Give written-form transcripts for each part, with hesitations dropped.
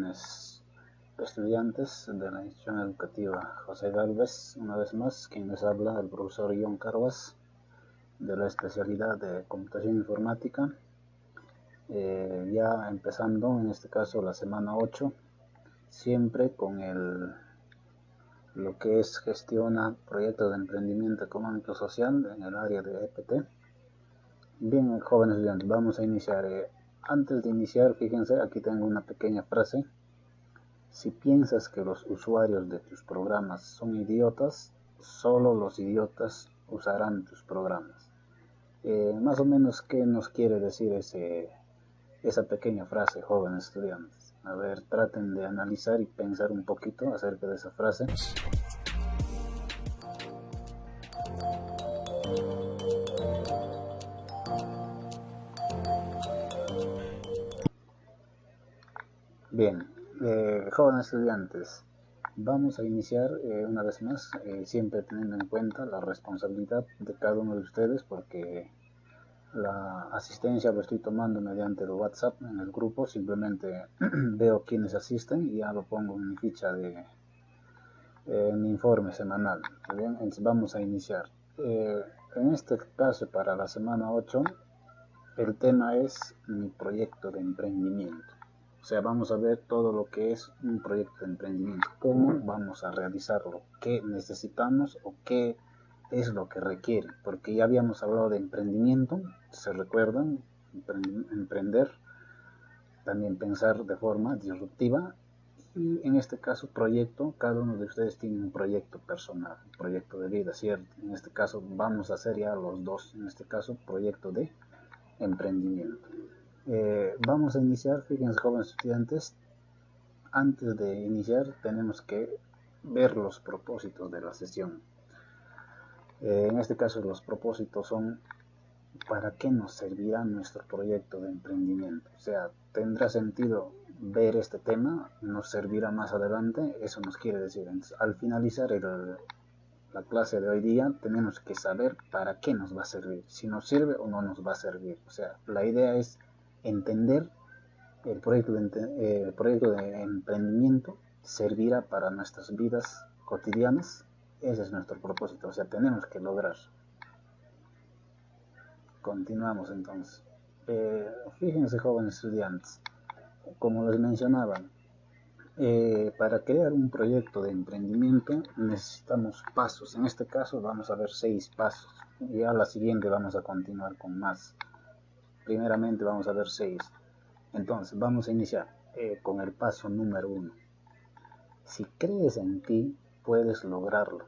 jóvenes estudiantes de la institución educativa José Gálvez. Una vez más, quien les habla, el profesor John Carvas, de la especialidad de computación informática. Ya empezando, en este caso, la semana 8, siempre con lo que es gestiona proyectos de emprendimiento económico social en el área de EPT. Bien, jóvenes estudiantes, vamos a iniciar. Antes de iniciar, fíjense, aquí tengo una pequeña frase. Si piensas que los usuarios de tus programas son idiotas, solo los idiotas usarán tus programas. Más o menos, ¿qué nos quiere decir esa pequeña frase, jóvenes estudiantes? A ver, traten de analizar y pensar un poquito acerca de esa frase. Bien, jóvenes estudiantes, vamos a iniciar una vez más, siempre teniendo en cuenta la responsabilidad de cada uno de ustedes, porque la asistencia lo estoy tomando mediante el WhatsApp en el grupo. Simplemente veo quienes asisten y ya lo pongo en mi ficha mi informe semanal. Bien, entonces vamos a iniciar. En este caso, para la semana 8, el tema es mi proyecto de emprendimiento. O sea, vamos a ver todo lo que es un proyecto de emprendimiento, cómo vamos a realizarlo, qué necesitamos o qué es lo que requiere, porque ya habíamos hablado de emprendimiento, se recuerdan, emprender, también pensar de forma disruptiva, y en este caso proyecto, cada uno de ustedes tiene un proyecto personal, un proyecto de vida, ¿cierto? En este caso vamos a hacer ya los dos, en este caso proyecto de emprendimiento. Vamos a iniciar, fíjense, jóvenes estudiantes, antes de iniciar tenemos que ver los propósitos de la sesión. En este caso los propósitos son ¿para qué nos servirá nuestro proyecto de emprendimiento? O sea, ¿tendrá sentido ver este tema? ¿Nos servirá más adelante? Eso nos quiere decir. Entonces, al finalizar la clase de hoy día, tenemos que saber para qué nos va a servir, si nos sirve o no nos va a servir. O sea, la idea es entender el proyecto de emprendimiento servirá para nuestras vidas cotidianas. Ese es nuestro propósito, o sea, tenemos que lograr. Continuamos entonces. Fíjense, jóvenes estudiantes, como les mencionaba, para crear un proyecto de emprendimiento necesitamos pasos. En este caso vamos a ver 6 pasos. Y a la siguiente vamos a continuar con más. Primeramente vamos a ver 6. Entonces vamos a iniciar con el paso número 1. Si crees en ti, puedes lograrlo.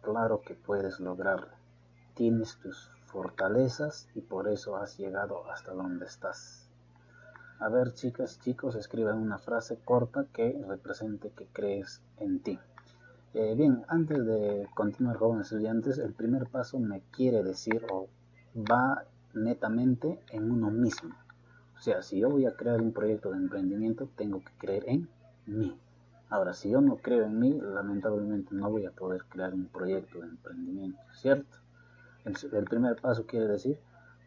Claro que puedes lograrlo. Tienes tus fortalezas y por eso has llegado hasta donde estás. A ver, chicas, chicos, escriban una frase corta que represente que crees en ti. Bien, antes de continuar, jóvenes estudiantes, el primer paso me quiere decir o va netamente en uno mismo. O sea, si yo voy a crear un proyecto de emprendimiento, tengo que creer en mí. Ahora, si yo no creo en mí, lamentablemente no voy a poder crear un proyecto de emprendimiento, ¿cierto? El primer paso quiere decir,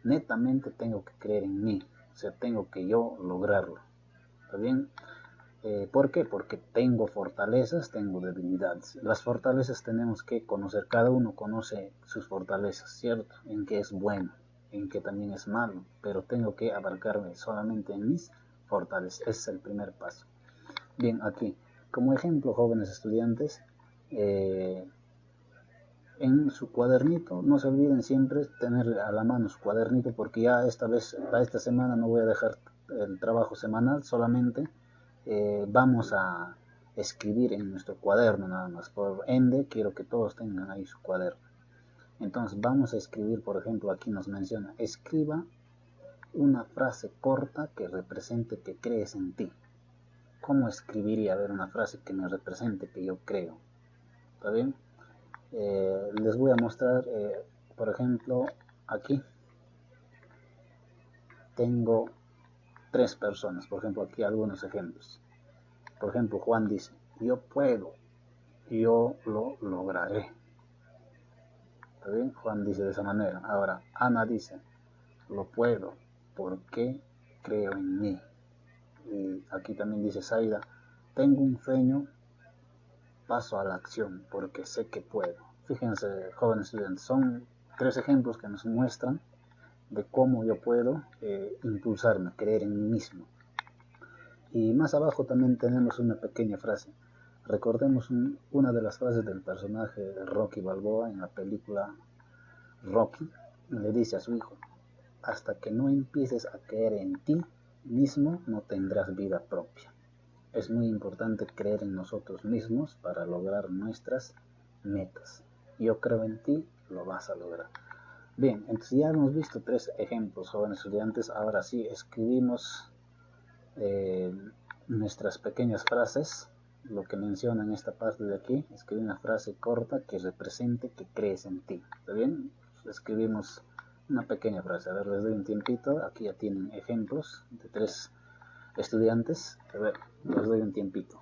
netamente tengo que creer en mí. O sea, tengo que yo lograrlo. ¿Está bien? ¿Por qué? Porque tengo fortalezas, tengo debilidades. Las fortalezas tenemos que conocer, cada uno conoce sus fortalezas, ¿cierto? En qué es bueno, en qué también es malo, pero tengo que abarcarme solamente en mis fortalezas. Ese es el primer paso. Bien, aquí, como ejemplo, jóvenes estudiantes, en su cuadernito, no se olviden siempre tener a la mano su cuadernito, porque ya esta vez, para esta semana no voy a dejar el trabajo semanal, solamente vamos a escribir en nuestro cuaderno nada más. Por ende, quiero que todos tengan ahí su cuaderno. Entonces vamos a escribir, por ejemplo, aquí nos menciona, escriba una frase corta que represente que crees en ti. ¿Cómo escribiría? A ver, una frase que me represente que yo creo. ¿Está bien? Les voy a mostrar, por ejemplo, aquí tengo 3 personas. Por ejemplo, aquí algunos ejemplos. Por ejemplo, Juan dice, yo puedo, yo lo lograré. ¿Está bien? Juan dice de esa manera. Ahora, Ana dice, lo puedo, porque creo en mí. Y aquí también dice Zaida, tengo un sueño, paso a la acción porque sé que puedo. Fíjense, jóvenes estudiantes, son 3 ejemplos que nos muestran de cómo yo puedo impulsarme, creer en mí mismo. Y más abajo también tenemos una pequeña frase. Recordemos una de las frases del personaje de Rocky Balboa en la película Rocky. Le dice a su hijo: hasta que no empieces a creer en ti mismo, no tendrás vida propia. Es muy importante creer en nosotros mismos para lograr nuestras metas. Yo creo en ti, lo vas a lograr. Bien, entonces ya hemos visto 3 ejemplos, jóvenes estudiantes. Ahora sí, escribimos nuestras pequeñas frases, lo que menciona en esta parte de aquí. Escribe una frase corta que represente que crees en ti. ¿Está bien? Escribimos una pequeña frase. A ver, les doy un tiempito. Aquí ya tienen ejemplos de 3 estudiantes. A ver, les doy un tiempito.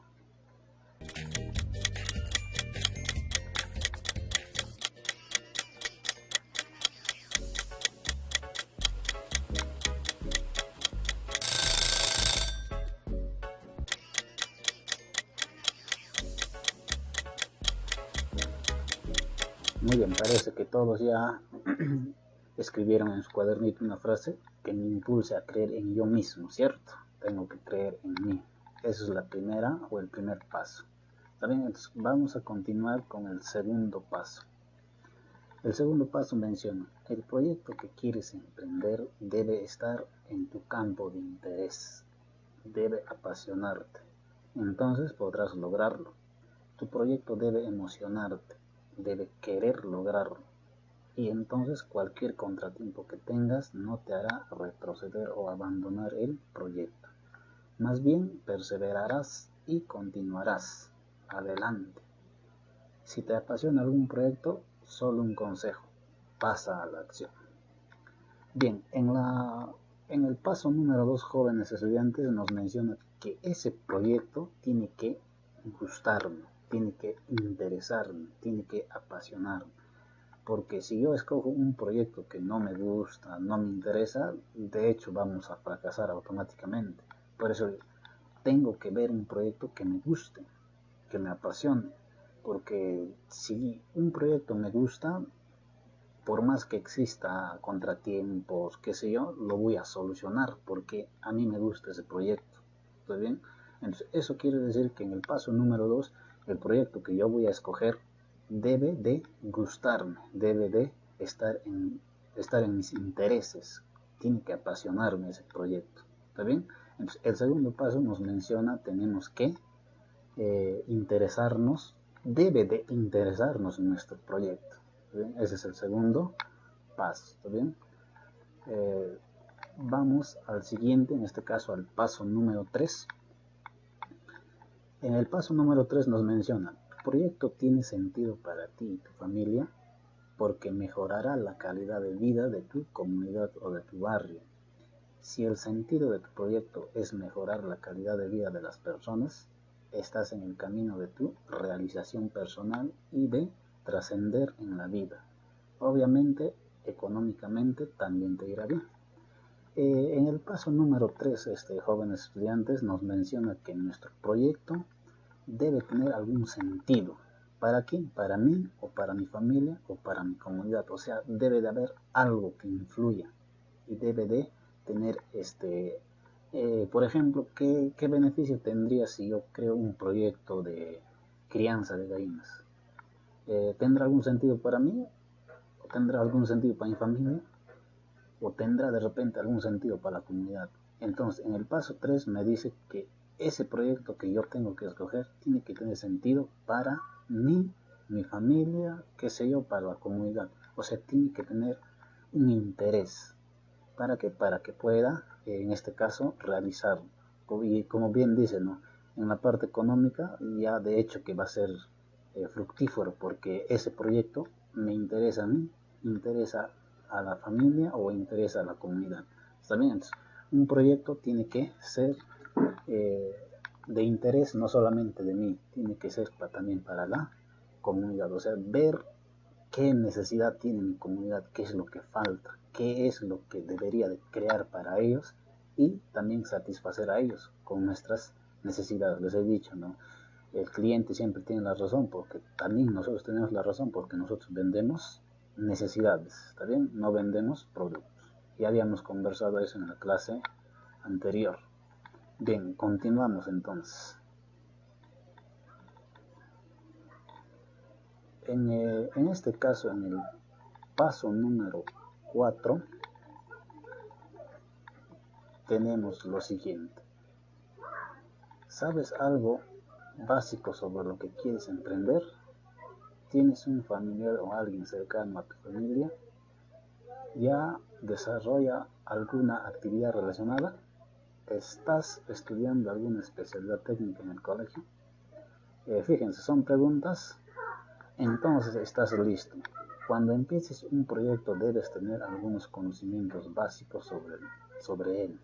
Muy bien, parece que todos ya escribieron en su cuadernito una frase que me impulse a creer en yo mismo, ¿cierto? Tengo que creer en mí. Esa es la primera o el primer paso. También entonces vamos a continuar con el segundo paso. El segundo paso menciona: el proyecto que quieres emprender debe estar en tu campo de interés, debe apasionarte. Entonces podrás lograrlo. Tu proyecto debe emocionarte, debe querer lograrlo. Y entonces cualquier contratiempo que tengas no te hará retroceder o abandonar el proyecto. Más bien perseverarás y continuarás adelante. Si te apasiona algún proyecto, solo un consejo: pasa a la acción. Bien, en el paso número 2, jóvenes estudiantes, nos menciona que ese proyecto tiene que gustarme, tiene que interesarme, tiene que apasionarme. Porque si yo escojo un proyecto que no me gusta, no me interesa, de hecho vamos a fracasar automáticamente. Por eso tengo que ver un proyecto que me guste, que me apasione. Porque si un proyecto me gusta, por más que exista contratiempos, qué sé yo, lo voy a solucionar porque a mí me gusta ese proyecto. ¿Está bien? Entonces, eso quiere decir que en el paso número 2, el proyecto que yo voy a escoger debe de gustarme, debe de estar en mis intereses, tiene que apasionarme ese proyecto. ¿Está bien? Entonces, el segundo paso nos menciona: tenemos que interesarnos, debe de interesarnos en nuestro proyecto. ¿Bien? Ese es el segundo paso. ¿Está bien? Vamos al siguiente, en este caso al paso número 3. En el paso número 3 nos menciona: tu proyecto tiene sentido para ti y tu familia porque mejorará la calidad de vida de tu comunidad o de tu barrio. Si el sentido de tu proyecto es mejorar la calidad de vida de las personas, estás en el camino de tu realización personal y de trascender en la vida. Obviamente, económicamente también te irá bien. En el paso número 3, jóvenes estudiantes, nos menciona que nuestro proyecto debe tener algún sentido. ¿Para quién? ¿Para mí o para mi familia o para mi comunidad? O sea, debe de haber algo que influya y debe de tener por ejemplo, ¿qué beneficio tendría si yo creo un proyecto de crianza de gallinas? ¿Tendrá algún sentido para mí? ¿O tendrá algún sentido para mi familia? ¿O tendrá de repente algún sentido para la comunidad? Entonces, en el paso 3 me dice que ese proyecto que yo tengo que escoger tiene que tener sentido para mí, mi familia, qué sé yo, para la comunidad. O sea, tiene que tener un interés. Para que pueda, en este caso, realizarlo. Y como bien dice, ¿no? En la parte económica, ya de hecho que va a ser fructífero, porque ese proyecto me interesa a mí, interesa a la familia o interesa a la comunidad. ¿Está bien? Entonces, un proyecto tiene que ser eh, de interés no solamente de mí, tiene que ser también para la comunidad. O sea, ver qué necesidad tiene mi comunidad, qué es lo que falta, qué es lo que debería de crear para ellos y también satisfacer a ellos con nuestras necesidades. Les he dicho, ¿no? El cliente siempre tiene la razón, porque también nosotros tenemos la razón, porque nosotros vendemos necesidades, ¿está bien? No vendemos productos. Ya habíamos conversado eso en la clase anterior. Bien, continuamos entonces. En este caso, en el paso número 4, tenemos lo siguiente. ¿Sabes algo básico sobre lo que quieres emprender? ¿Tienes un familiar o alguien cercano a tu familia? ¿Ya desarrolla alguna actividad relacionada? ¿Estás estudiando alguna especialidad técnica en el colegio? Fíjense, son preguntas. Entonces estás listo. Cuando empieces un proyecto debes tener algunos conocimientos básicos sobre él.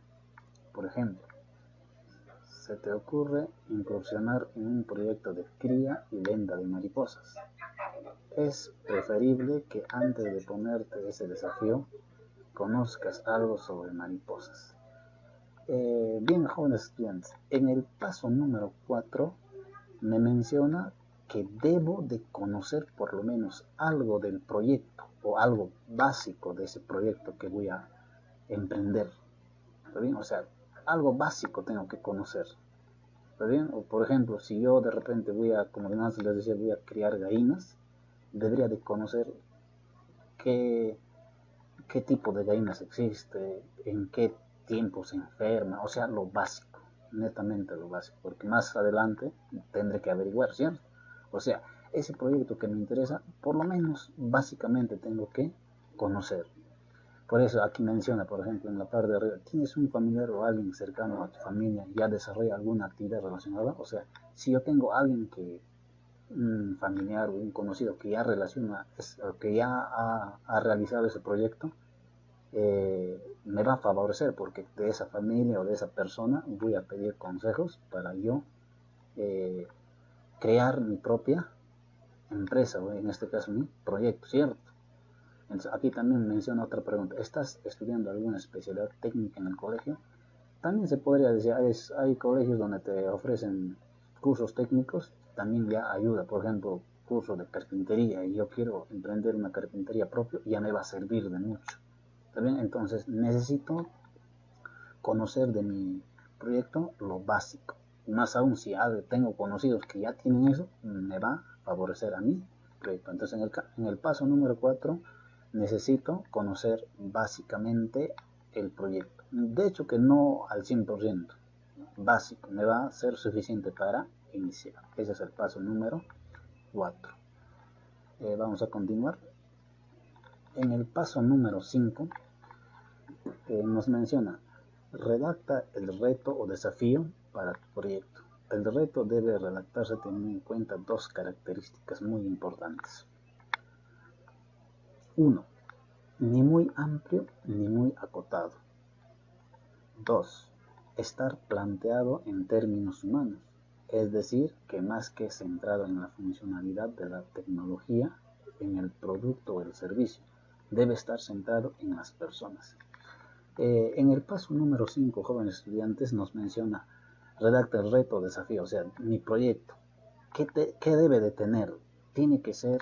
Por ejemplo, se te ocurre incursionar en un proyecto de cría y venta de mariposas. Es preferible que antes de ponerte ese desafío conozcas algo sobre mariposas. Bien, jóvenes estudiantes, en el paso número 4 me menciona que debo de conocer por lo menos algo del proyecto o algo básico de ese proyecto que voy a emprender. ¿Está bien? O sea, algo básico tengo que conocer. ¿Está bien? O por ejemplo, si yo de repente como antes les decía, voy a criar gallinas, debería de conocer qué tipo de gallinas existe, en qué tiempo se enferma, o sea, lo básico, netamente lo básico, porque más adelante tendré que averiguar, ¿cierto? O sea, ese proyecto que me interesa, por lo menos básicamente tengo que conocer. Por eso aquí menciona, por ejemplo, en la parte de arriba, ¿tienes un familiar o alguien cercano a tu familia ya desarrolla alguna actividad relacionada? O sea, si yo tengo alguien un familiar o un conocido que ya que ya ha realizado ese proyecto, me va a favorecer porque de esa familia o de esa persona voy a pedir consejos para yo eh, crear mi propia empresa o en este caso mi proyecto, ¿cierto? Entonces, aquí también menciona otra pregunta. ¿Estás estudiando alguna especialidad técnica en el colegio? También se podría decir, hay colegios donde te ofrecen cursos técnicos, también ya ayuda, por ejemplo, curso de carpintería, y yo quiero emprender una carpintería propia, ya me va a servir de mucho. ¿Está bien? Entonces necesito conocer de mi proyecto lo básico. Más aún si tengo conocidos que ya tienen eso, me va a favorecer a mi proyecto. Entonces en el paso número 4 necesito conocer básicamente el proyecto. De hecho que no al 100%, básico, me va a ser suficiente para iniciar. Ese es el paso número 4. Vamos a continuar. En el paso número 5 nos menciona, redacta el reto o desafío para tu proyecto. El reto debe redactarse teniendo en cuenta dos características muy importantes. 1. Ni muy amplio ni muy acotado. 2. Estar planteado en términos humanos, es decir, que más que centrado en la funcionalidad de la tecnología, en el producto o el servicio, debe estar centrado en las personas. En el paso número 5, jóvenes estudiantes, nos menciona, redacta el reto o desafío, o sea, mi proyecto. ¿Qué debe de tener? Tiene que ser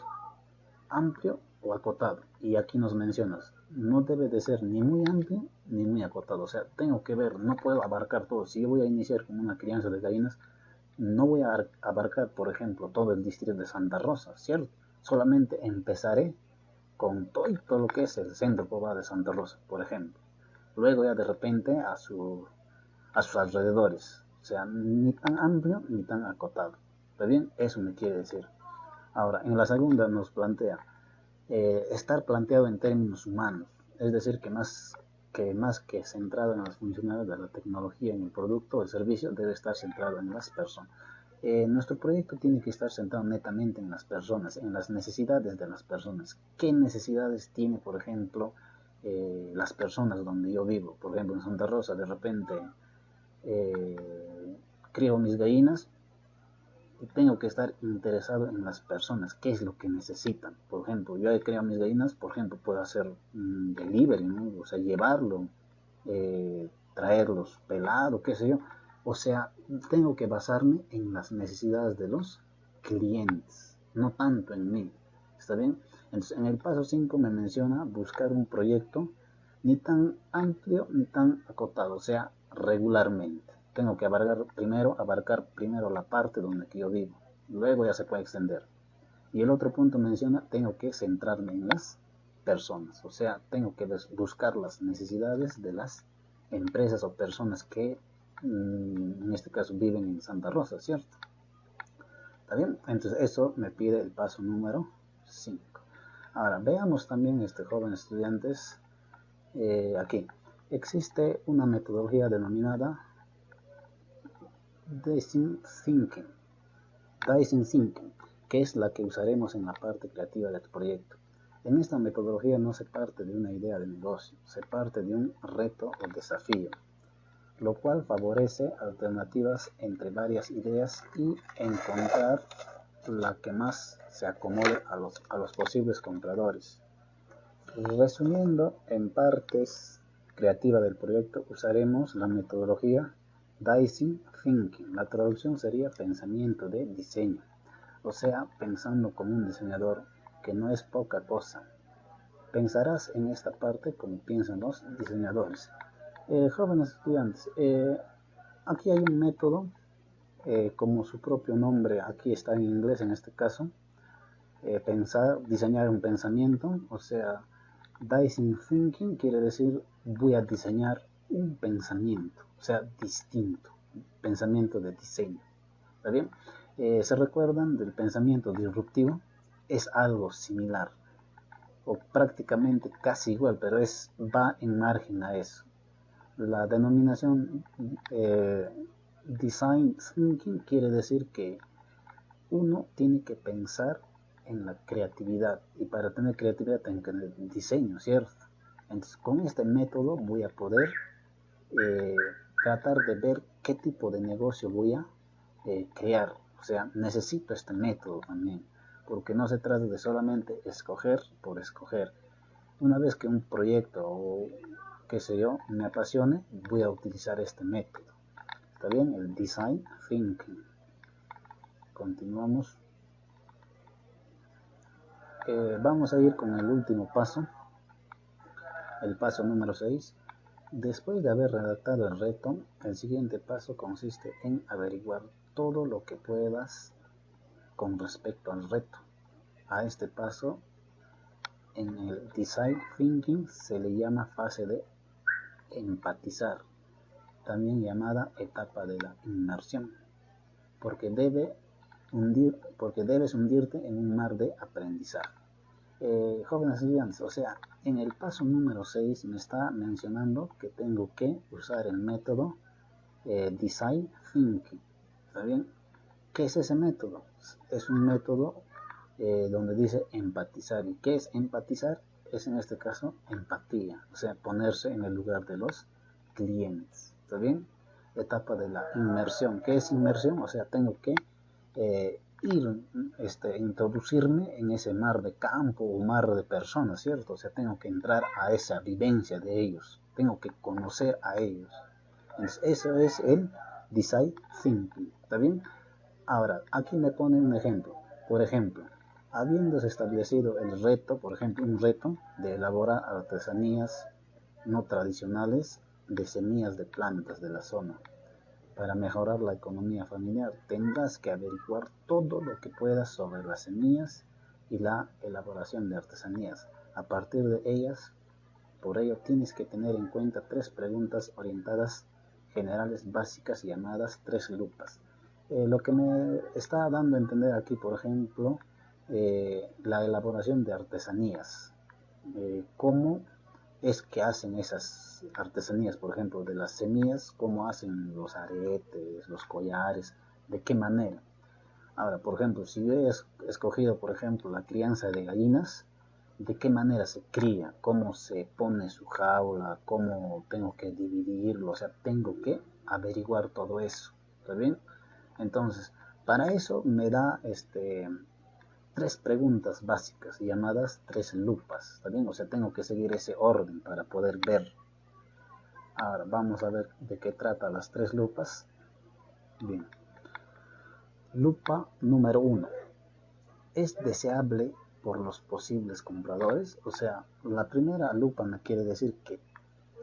amplio o acotado. Y aquí nos mencionas, no debe de ser ni muy amplio ni muy acotado. O sea, tengo que ver, no puedo abarcar todo. Si yo voy a iniciar con una crianza de gallinas, no voy a abarcar, por ejemplo, todo el distrito de Santa Rosa, ¿cierto? Solamente empezaré con todo lo que es el centro poblado de Santa Rosa, por ejemplo. Luego ya de repente a sus alrededores. O sea, ni tan amplio ni tan acotado. ¿Está bien? Eso me quiere decir. Ahora, en la segunda nos plantea estar planteado en términos humanos, es decir, que más que centrado en las funcionalidades de la tecnología en el producto o el servicio, debe estar centrado en las personas. Nuestro proyecto tiene que estar centrado netamente en las personas, en las necesidades de las personas. ¿Qué necesidades tiene, por ejemplo, las personas donde yo vivo? Por ejemplo, en Santa Rosa, de repente crío mis gallinas, tengo que estar interesado en las personas, qué es lo que necesitan. Por ejemplo, yo he creado mis gallinas, por ejemplo, puedo hacer delivery, ¿no? O sea, llevarlo, traerlos pelado, qué sé yo. O sea, tengo que basarme en las necesidades de los clientes, no tanto en mí. ¿Está bien? Entonces, en el paso 5 me menciona buscar un proyecto ni tan amplio ni tan acotado, o sea, regularmente. Tengo que abarcar primero la parte donde yo vivo, luego ya se puede extender. Y el otro punto menciona, tengo que centrarme en las personas, o sea, tengo que buscar las necesidades de las empresas o personas que en este caso viven en Santa Rosa, ¿cierto? ¿Está bien? Entonces eso me pide el paso número 5. Ahora, veamos también, jóvenes estudiantes, aquí. Existe una metodología denominada Design Thinking, que es la que usaremos en la parte creativa del proyecto. En esta metodología no se parte de una idea de negocio, se parte de un reto o desafío, lo cual favorece alternativas entre varias ideas y encontrar la que más se acomode a los posibles compradores. Resumiendo, en partes creativas del proyecto usaremos la metodología Design Thinking. La traducción sería pensamiento de diseño, o sea, pensando como un diseñador, que no es poca cosa. Pensarás en esta parte como piensan los diseñadores. Jóvenes estudiantes, aquí hay un método, como su propio nombre aquí está en inglés en este caso, diseñar un pensamiento, o sea, Design Thinking quiere decir voy a diseñar un pensamiento, o sea, distinto, pensamiento de diseño. ¿Está bien? ¿Se recuerdan del pensamiento disruptivo? Es algo similar, o prácticamente casi igual, pero va en margen a eso. La denominación Design Thinking quiere decir que uno tiene que pensar en la creatividad, y para tener creatividad tengo que tener diseño, ¿cierto? Entonces con este método voy a poder eh, tratar de ver qué tipo de negocio voy a crear. O sea, necesito este método también, porque no se trata de solamente escoger por escoger. Una vez que un proyecto o qué sé yo me apasione, voy a utilizar este método. ¿Está bien? El Design Thinking. Continuamos. Vamos a ir con el último paso, el paso número 6. Después de haber redactado el reto, el siguiente paso consiste en averiguar todo lo que puedas con respecto al reto. A este paso, en el Design Thinking, se le llama fase de empatizar, también llamada etapa de la inmersión, porque debes hundirte en un mar de aprendizaje. Jóvenes estudiantes, o sea, en el paso número 6 me está mencionando que tengo que usar el método Design Thinking. ¿Está bien? ¿Qué es ese método? Es un método donde dice empatizar. ¿Y qué es empatizar? Es en este caso empatía, o sea, ponerse en el lugar de los clientes. ¿Está bien? Etapa de la inmersión. ¿Qué es inmersión? O sea, tengo que introducirme en ese mar de campo o mar de personas, ¿cierto? O sea, tengo que entrar a esa vivencia de ellos, tengo que conocer a ellos. Entonces, eso es el Design Thinking, ¿está bien? Ahora, aquí me pone un ejemplo. Por ejemplo, habiéndose establecido el reto, por ejemplo, un reto de elaborar artesanías no tradicionales de semillas de plantas de la zona. Para mejorar la economía familiar, tendrás que averiguar todo lo que puedas sobre las semillas y la elaboración de artesanías. A partir de ellas, por ello tienes que tener en cuenta 3 preguntas orientadas generales básicas llamadas 3 lupas. Lo que me está dando a entender aquí, por ejemplo, la elaboración de artesanías. ¿Cómo es que hacen esas artesanías, por ejemplo, de las semillas? ¿Cómo hacen los aretes, los collares? ¿De qué manera? Ahora, por ejemplo, si yo he escogido, por ejemplo, la crianza de gallinas, ¿de qué manera se cría? ¿Cómo se pone su jaula? ¿Cómo tengo que dividirlo? O sea, tengo que averiguar todo eso. ¿Está bien? Entonces, para eso me da 3 preguntas básicas llamadas 3 lupas. ¿Está bien? O sea, tengo que seguir ese orden para poder ver. Ahora, vamos a ver de qué trata las 3 lupas. Bien. Lupa número 1. ¿Es deseable por los posibles compradores? O sea, la primera lupa me quiere decir que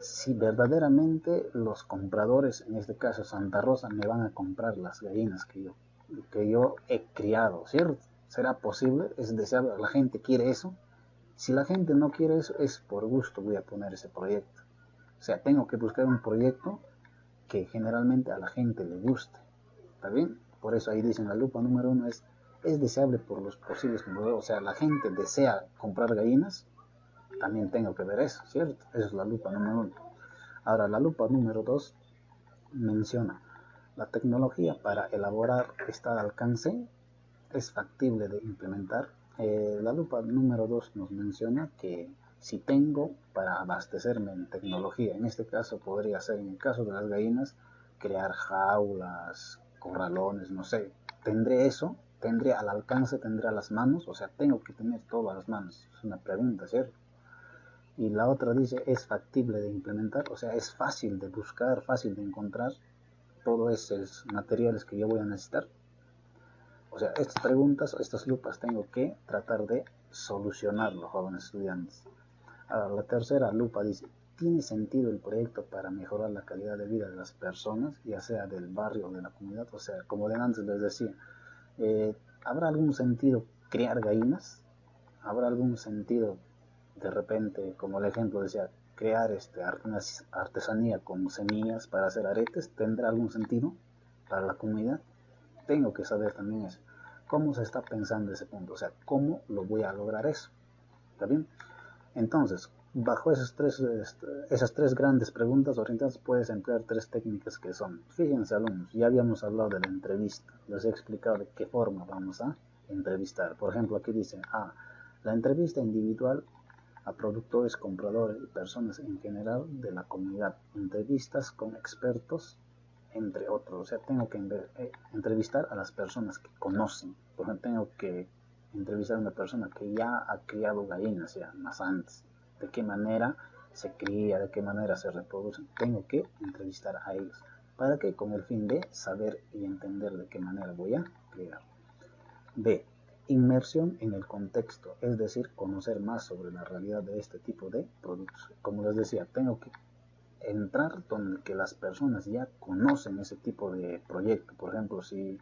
si verdaderamente los compradores, en este caso Santa Rosa, me van a comprar las gallinas que yo he criado, ¿cierto? ¿Será posible? ¿Es deseable? ¿La gente quiere eso? Si la gente no quiere eso, es por gusto voy a poner ese proyecto. O sea, tengo que buscar un proyecto que generalmente a la gente le guste. ¿Está bien? Por eso ahí dicen la lupa número 1 es deseable por los posibles compradores. O sea, la gente desea comprar gallinas, también tengo que ver eso, ¿cierto? Esa es la lupa número 1. Ahora, la lupa número 2 menciona, la tecnología para elaborar está al alcance, es factible de implementar. La lupa número 2 nos menciona que si tengo para abastecerme en tecnología, en este caso podría ser, en el caso de las gallinas, crear jaulas, corralones, no sé, tendré eso, tendré al alcance, tendré a las manos, o sea, tengo que tener todo a las manos, es una pregunta, ¿cierto? Y la otra dice, es factible de implementar, o sea, es fácil de buscar, fácil de encontrar todos esos materiales que yo voy a necesitar. O sea, estas preguntas, estas lupas tengo que tratar de solucionarlo, jóvenes estudiantes. Ahora, la tercera lupa dice, ¿tiene sentido el proyecto para mejorar la calidad de vida de las personas, ya sea del barrio o de la comunidad? O sea, como de antes les decía, ¿habrá algún sentido criar gallinas? ¿Habrá algún sentido de repente, como el ejemplo decía, crear artesanía con semillas para hacer aretes? ¿Tendrá algún sentido para la comunidad? Tengo que saber también eso. ¿Cómo se está pensando ese punto? O sea, ¿cómo lo voy a lograr eso? ¿Está bien? Entonces, bajo esas tres grandes preguntas orientadas, puedes emplear tres técnicas que son, fíjense alumnos, ya habíamos hablado de la entrevista, les he explicado de qué forma vamos a entrevistar. Por ejemplo, aquí dice, la entrevista individual a productores, compradores y personas en general de la comunidad, entrevistas con expertos, entre otros. O sea, tengo que entrevistar a las personas que conocen. Por ejemplo, tengo que entrevistar a una persona que ya ha criado gallinas, ya más antes. De qué manera se cría, de qué manera se reproducen. Tengo que entrevistar a ellos. ¿Para qué? Con el fin de saber y entender de qué manera voy a criar. B. Inmersión en el contexto, es decir, conocer más sobre la realidad de este tipo de productos. Como les decía, tengo que entrar donde que las personas ya conocen ese tipo de proyecto. Por ejemplo, si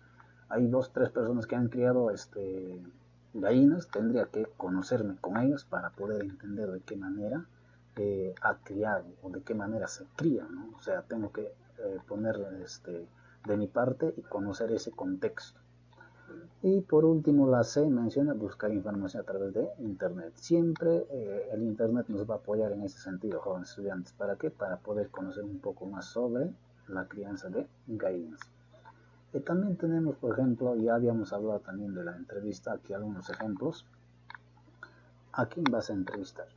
hay 2, 3 personas que han criado gallinas, tendría que conocerme con ellos para poder entender de qué manera ha criado o de qué manera se cría, ¿no? O sea, tengo que poner de mi parte y conocer ese contexto. Y por último, la C menciona buscar información a través de Internet. Siempre el Internet nos va a apoyar en ese sentido, jóvenes estudiantes. ¿Para qué? Para poder conocer un poco más sobre la crianza de gallinas. Y también tenemos, por ejemplo, ya habíamos hablado también de la entrevista, aquí algunos ejemplos. ¿A quién vas a entrevistar?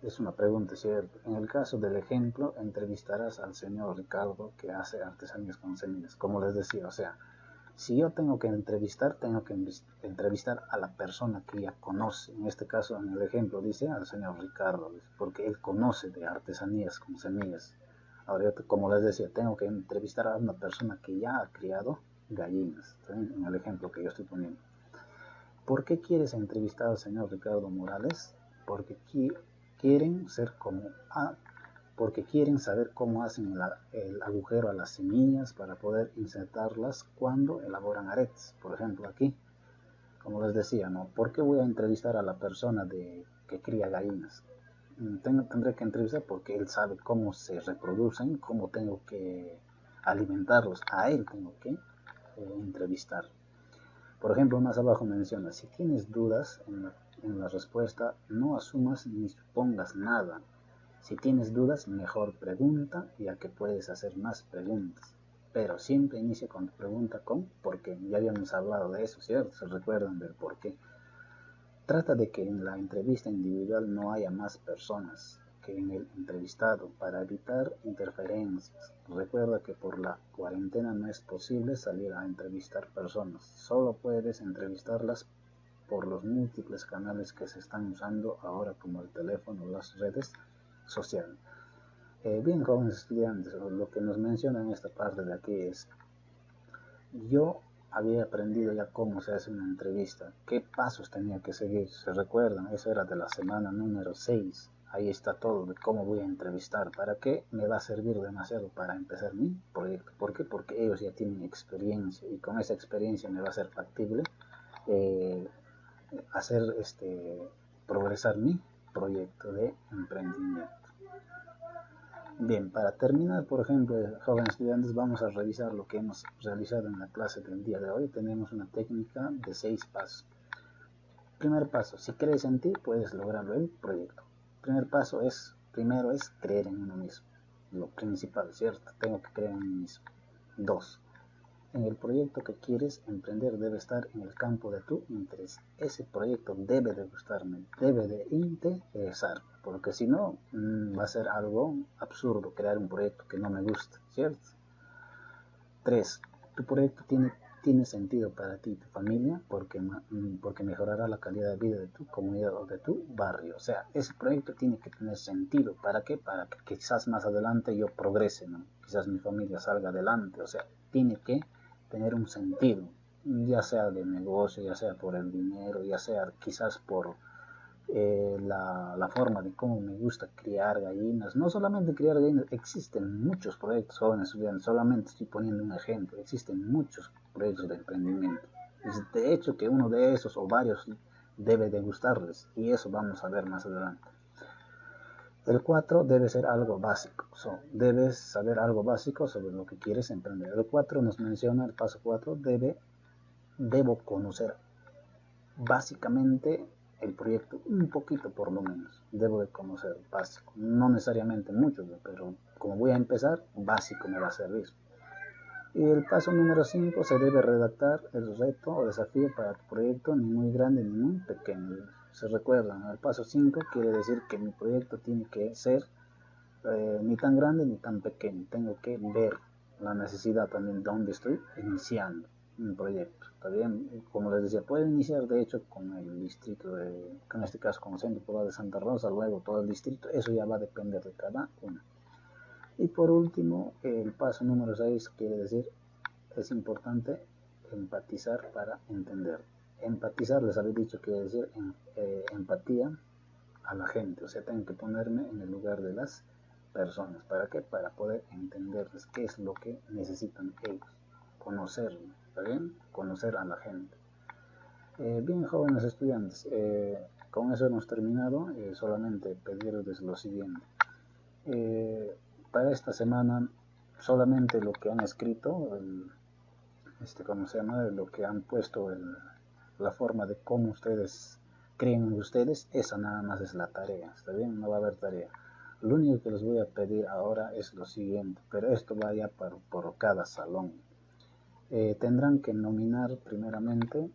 Es una pregunta, ¿cierto? En el caso del ejemplo, entrevistarás al señor Ricardo que hace artesanías con semillas. Como les decía, o sea, si yo tengo que entrevistar a la persona que ya conoce. En este caso, en el ejemplo, dice al señor Ricardo, porque él conoce de artesanías con semillas. Ahora, como les decía, tengo que entrevistar a una persona que ya ha criado gallinas, ¿sí? En el ejemplo que yo estoy poniendo. ¿Por qué quieres entrevistar al señor Ricardo Morales? Porque quieren ser como porque quieren saber cómo hacen el agujero a las semillas para poder insertarlas cuando elaboran aretes. Por ejemplo, aquí, como les decía, ¿no? ¿Por qué voy a entrevistar a la persona que cría gallinas? Tendré que entrevistar porque él sabe cómo se reproducen, cómo tengo que alimentarlos. A él tengo que entrevistar. Por ejemplo, más abajo menciona, si tienes dudas en la respuesta, no asumas ni supongas nada. Si tienes dudas, mejor pregunta, ya que puedes hacer más preguntas. Pero siempre inicia con pregunta con por qué. Ya habíamos hablado de eso, ¿cierto? ¿Se recuerdan del por qué? Trata de que en la entrevista individual no haya más personas que en el entrevistado para evitar interferencias. Recuerda que por la cuarentena no es posible salir a entrevistar personas. Solo puedes entrevistarlas por los múltiples canales que se están usando ahora, como el teléfono o las redes sociales. Bien, jóvenes estudiantes, lo que nos menciona en esta parte de aquí es yo había aprendido ya cómo se hace una entrevista, qué pasos tenía que seguir. ¿Se recuerdan? Eso era de la semana número 6. Ahí está todo de cómo voy a entrevistar. ¿Para qué? Me va a servir demasiado para empezar mi proyecto. ¿Por qué? Porque ellos ya tienen experiencia y con esa experiencia me va a ser factible eh, hacer progresar mi proyecto de emprendimiento. Bien, para terminar, por ejemplo, jóvenes estudiantes, vamos a revisar lo que hemos realizado en la clase del día de hoy. Tenemos una técnica de 6 pasos. Primer paso, si crees en ti, puedes lograrlo el proyecto. Primer paso primero es creer en uno mismo. Lo principal, ¿cierto? Tengo que creer en mí mismo. 2. En el proyecto que quieres emprender debe estar en el campo de tu interés. Ese proyecto debe de gustarme, debe de interesar, porque si no va a ser algo absurdo crear un proyecto que no me gusta, ¿cierto? 3. Tu proyecto tiene sentido para ti y tu familia porque mejorará la calidad de vida de tu comunidad o de tu barrio. O sea, ese proyecto tiene que tener sentido. ¿Para qué? Para que quizás más adelante yo progrese, ¿no? Quizás mi familia salga adelante. O sea, tiene que tener un sentido, ya sea de negocio, ya sea por el dinero, ya sea quizás por la forma de cómo me gusta criar gallinas. No solamente criar gallinas, existen muchos proyectos jóvenes estudiantes, solamente estoy poniendo un ejemplo, existen muchos proyectos de emprendimiento. De hecho que uno de esos o varios debe de gustarles y eso vamos a ver más adelante. El 4 debe ser algo básico, debes saber algo básico sobre lo que quieres emprender. El 4 nos menciona, el paso 4, debo conocer básicamente el proyecto un poquito por lo menos. Debo de conocer básico, no necesariamente mucho, pero como voy a empezar, básico me va a servir. Y el paso número 5, se debe redactar el reto o desafío para tu proyecto, ni muy grande ni muy pequeño. Se recuerdan, el paso 5 quiere decir que mi proyecto tiene que ser ni tan grande ni tan pequeño. Tengo que ver la necesidad también de donde estoy iniciando un proyecto. ¿Está bien? Como les decía, pueden iniciar de hecho con el distrito, en este caso con el Centro Poblado de Santa Rosa, luego todo el distrito. Eso ya va a depender de cada uno. Y por último, el paso número 6 quiere decir, es importante empatizar para entender. Empatizar, les había dicho, quiere decir empatía a la gente. O sea, tengo que ponerme en el lugar de las personas. ¿Para qué? Para poder entenderles qué es lo que necesitan ellos. Conocerlo, ¿está bien? Conocer a la gente. Bien, jóvenes estudiantes, con eso hemos terminado. Solamente pedirles lo siguiente. Para esta semana solamente lo que han escrito, ¿cómo se llama? Lo que han puesto, la forma de cómo ustedes creen ustedes, esa nada más es la tarea, ¿está bien? No va a haber tarea. Lo único que les voy a pedir ahora es lo siguiente, pero esto va ya por cada salón. Tendrán que nominar primeramente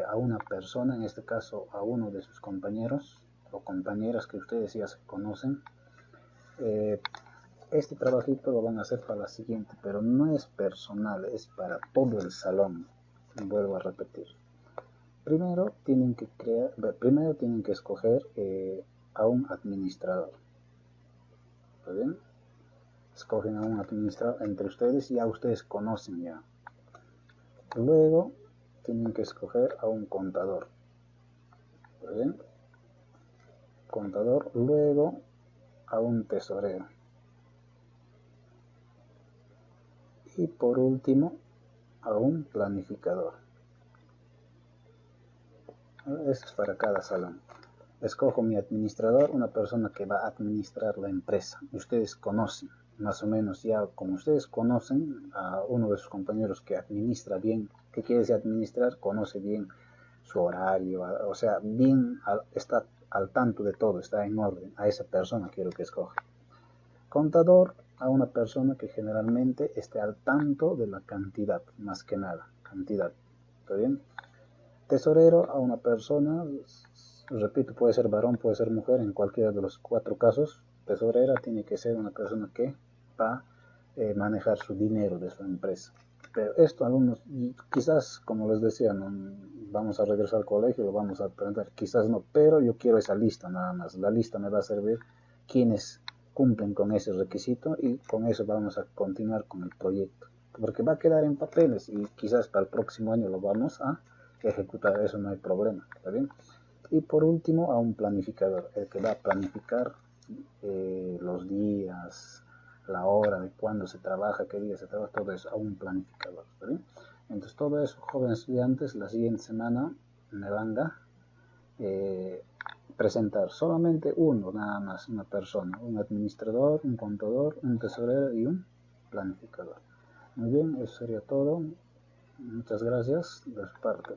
a una persona, en este caso a uno de sus compañeros o compañeras que ustedes ya se conocen. Este trabajito lo van a hacer para la siguiente, pero no es personal, es para todo el salón. Vuelvo a repetir. Primero tienen que escoger a un administrador. ¿Está bien? Escogen a un administrador entre ustedes, ya ustedes conocen ya. Luego tienen que escoger a un contador. ¿Está bien? Contador, luego a un tesorero. Y por último, a un planificador. Esto es para cada salón. Escojo mi administrador, una persona que va a administrar la empresa. Ustedes conocen, más o menos ya como ustedes conocen a uno de sus compañeros que administra bien. ¿Qué quiere decir administrar? Conoce bien su horario, o sea, bien está al tanto de todo, está en orden. A esa persona quiero que escoja. Contador, a una persona que generalmente esté al tanto de la cantidad, más que nada, cantidad. ¿Está bien? Tesorero, a una persona, repito, puede ser varón, puede ser mujer, en cualquiera de los 4 casos. Tesorera tiene que ser una persona que va a manejar su dinero de su empresa. Pero esto, algunos, quizás, como les decía, no vamos a regresar al colegio, lo vamos a aprender, quizás no, pero yo quiero esa lista nada más. La lista me va a servir quienes cumplen con ese requisito y con eso vamos a continuar con el proyecto. porque va a quedar en papeles y quizás para el próximo año lo vamos a ejecutar, eso no hay problema, ¿está bien? Y por último, a un planificador, el que va a planificar los días, la hora de cuándo se trabaja, qué día se trabaja, todo eso, a un planificador, ¿está bien? Entonces, todo eso, jóvenes estudiantes, la siguiente semana me van a presentar solamente uno, nada más, una persona, un administrador, un contador, un tesorero y un planificador. Muy bien, eso sería todo. Muchas gracias de su parte.